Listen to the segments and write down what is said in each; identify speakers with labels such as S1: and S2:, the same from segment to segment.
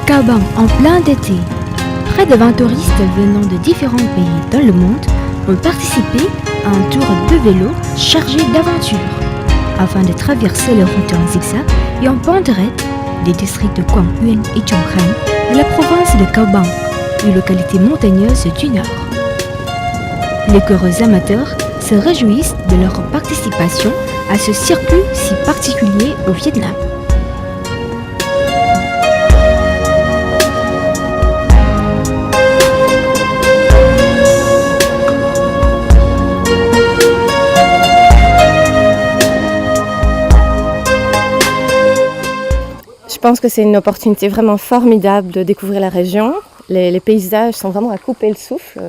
S1: Kaobang en plein été. Près de 20 touristes venant de différents pays dans le monde ont participé à un tour de vélo chargé d'aventures afin de traverser le route en zigzag et en pente raide des districts de Quảng et Trung de la province de Kaobang, une localité montagneuse du nord. Les coureurs amateurs se réjouissent de leur participation à ce circuit si particulier au Vietnam.
S2: Je pense que c'est une opportunité vraiment formidable de découvrir la région. Les paysages sont vraiment à couper le souffle.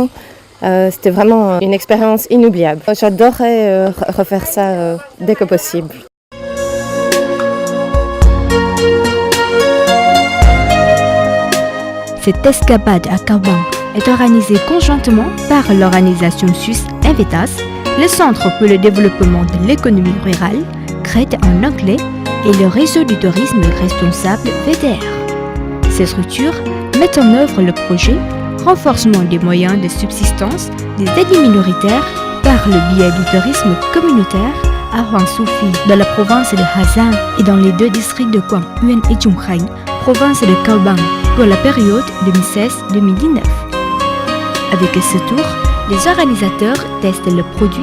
S2: C'était vraiment une expérience inoubliable. J'adorerais refaire ça dès que possible.
S1: Cette escapade à Kaobang est organisée conjointement par l'organisation suisse Invitas, le Centre pour le développement de l'économie rurale, CRED en anglais, et le réseau du tourisme responsable VTR. Ces structures mettent en œuvre le projet renforcement des moyens de subsistance des ethnies minoritaires par le biais du tourisme communautaire à Hoàng Su Phi, dans la province de Hà Giang et dans les deux districts de Quảng Uyên et Trung Khánh, province de Kaobang, pour la période 2016-2019. Avec ce tour, les organisateurs testent le produit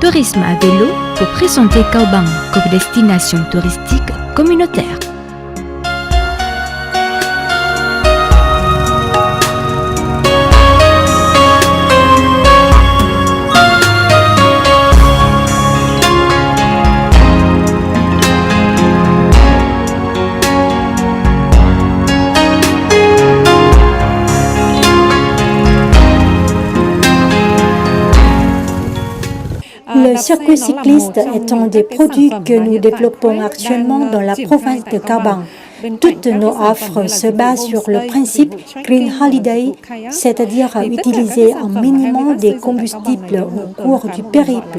S1: tourisme à vélo pour présenter Kaobang comme destination touristique communautaire.
S3: Le circuit cycliste est un des produits que nous développons actuellement dans la province de Kaobang. Toutes nos offres se basent sur le principe Green Holiday, c'est-à-dire utiliser un minimum de combustible au cours du périple.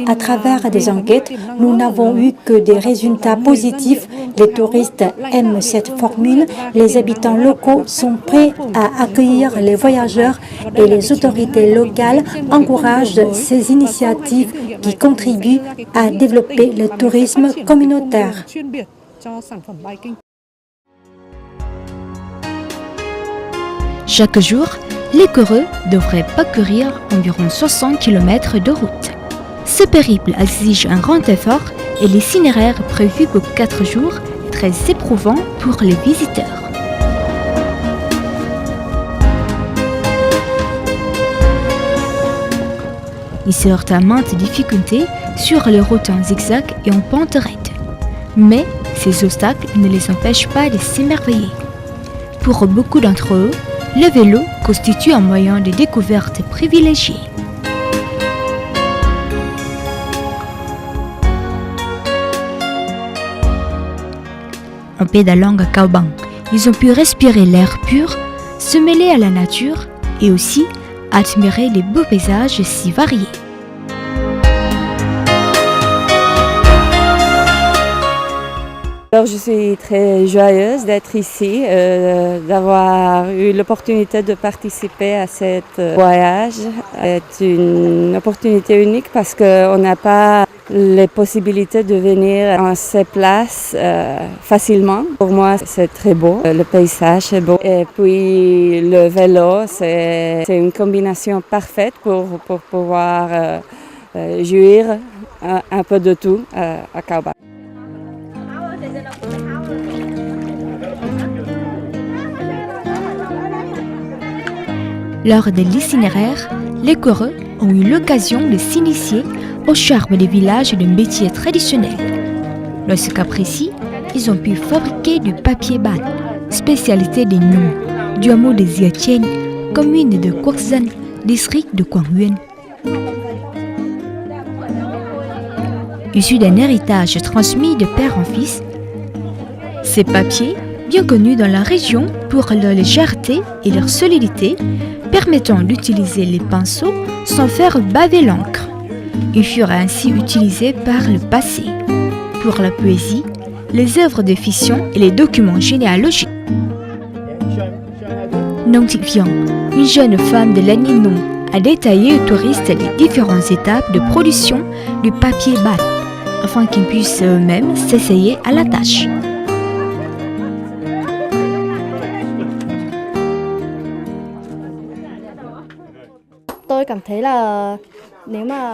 S3: À travers des enquêtes, nous n'avons eu que des résultats positifs. Les touristes aiment cette formule, les habitants locaux sont prêts à accueillir les voyageurs et les autorités locales encouragent ces initiatives qui contribuent à développer le tourisme communautaire.
S1: Chaque jour, les coureurs devraient parcourir environ 60 km de route. Ce périple exige un grand effort et l'itinéraire prévu pour 4 jours est très éprouvant pour les visiteurs. Ils se heurtent à maintes difficultés sur les routes en zigzag et en pente raide. Mais ces obstacles ne les empêchent pas de s'émerveiller. Pour beaucoup d'entre eux, le vélo constitue un moyen de découverte privilégié. En pédalant à Kaobang, ils ont pu respirer l'air pur, se mêler à la nature et aussi admirer les beaux paysages si variés.
S4: Alors, je suis très joyeuse d'être ici, d'avoir eu l'opportunité de participer à ce voyage. C'est une opportunité unique parce qu'on n'a pas les possibilités de venir en ces places facilement. Pour moi, c'est très beau, le paysage est beau. Et puis le vélo, c'est une combinaison parfaite pour pouvoir jouir un peu de tout à Kaobang.
S1: Lors de l'itinéraire, les coureurs ont eu l'occasion de s'initier au charme des villages de métiers traditionnels. Dans ce cas précis, ils ont pu fabriquer du papier ban, spécialité des Nung, du hameau de Gia Chien, commune de Quoc Dân, district de Quảng Uyên. Issu d'un héritage transmis de père en fils, ces papiers, bien connus dans la région pour leur légèreté et leur solidité, permettant d'utiliser les pinceaux sans faire baver l'encre. Ils furent ainsi utilisés par le passé pour la poésie, les œuvres de fiction et les documents généalogiques. Nong Thị Viang, une jeune femme de l'ethnie Nong, a détaillé aux touristes les différentes étapes de production du papier ban, afin qu'ils puissent eux-mêmes s'essayer à la tâche.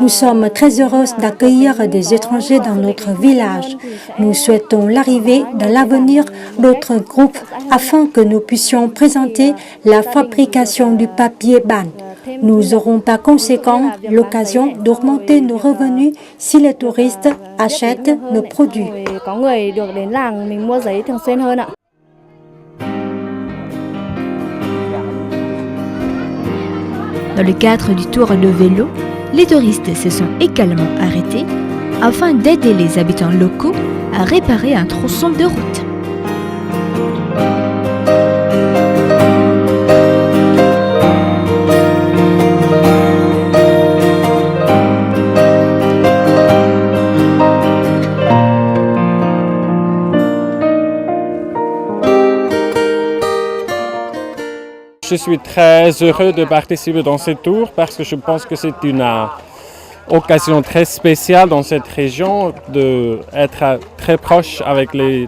S3: Nous sommes très heureuses d'accueillir des étrangers dans notre village. Nous souhaitons l'arrivée dans l'avenir d'autres groupes afin que nous puissions présenter la fabrication du papier ban. Nous aurons par conséquent l'occasion d'augmenter nos revenus si les touristes achètent nos produits.
S1: Dans le cadre du tour de vélo, les touristes se sont également arrêtés afin d'aider les habitants locaux à réparer un tronçon de route.
S5: Je suis très heureux de participer dans ce tour parce que je pense que c'est une occasion très spéciale dans cette région d'être très proche avec les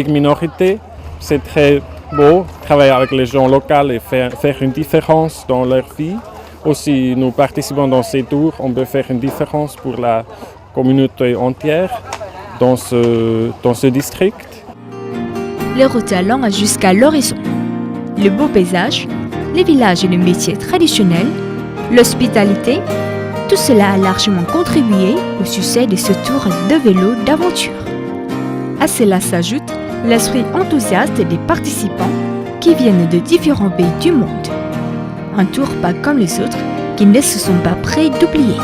S5: minorités. C'est très beau travailler avec les gens locaux et faire une différence dans leur vie. Aussi, nous participons dans ces tours, on peut faire une différence pour la communauté entière dans ce district.
S1: Les routes allant jusqu'à l'horizon. Le beau paysage, les villages et les métiers traditionnels, l'hospitalité, tout cela a largement contribué au succès de ce tour de vélo d'aventure. À cela s'ajoute l'esprit enthousiaste des participants qui viennent de différents pays du monde. Un tour pas comme les autres qui ne se sont pas prêts d'oublier.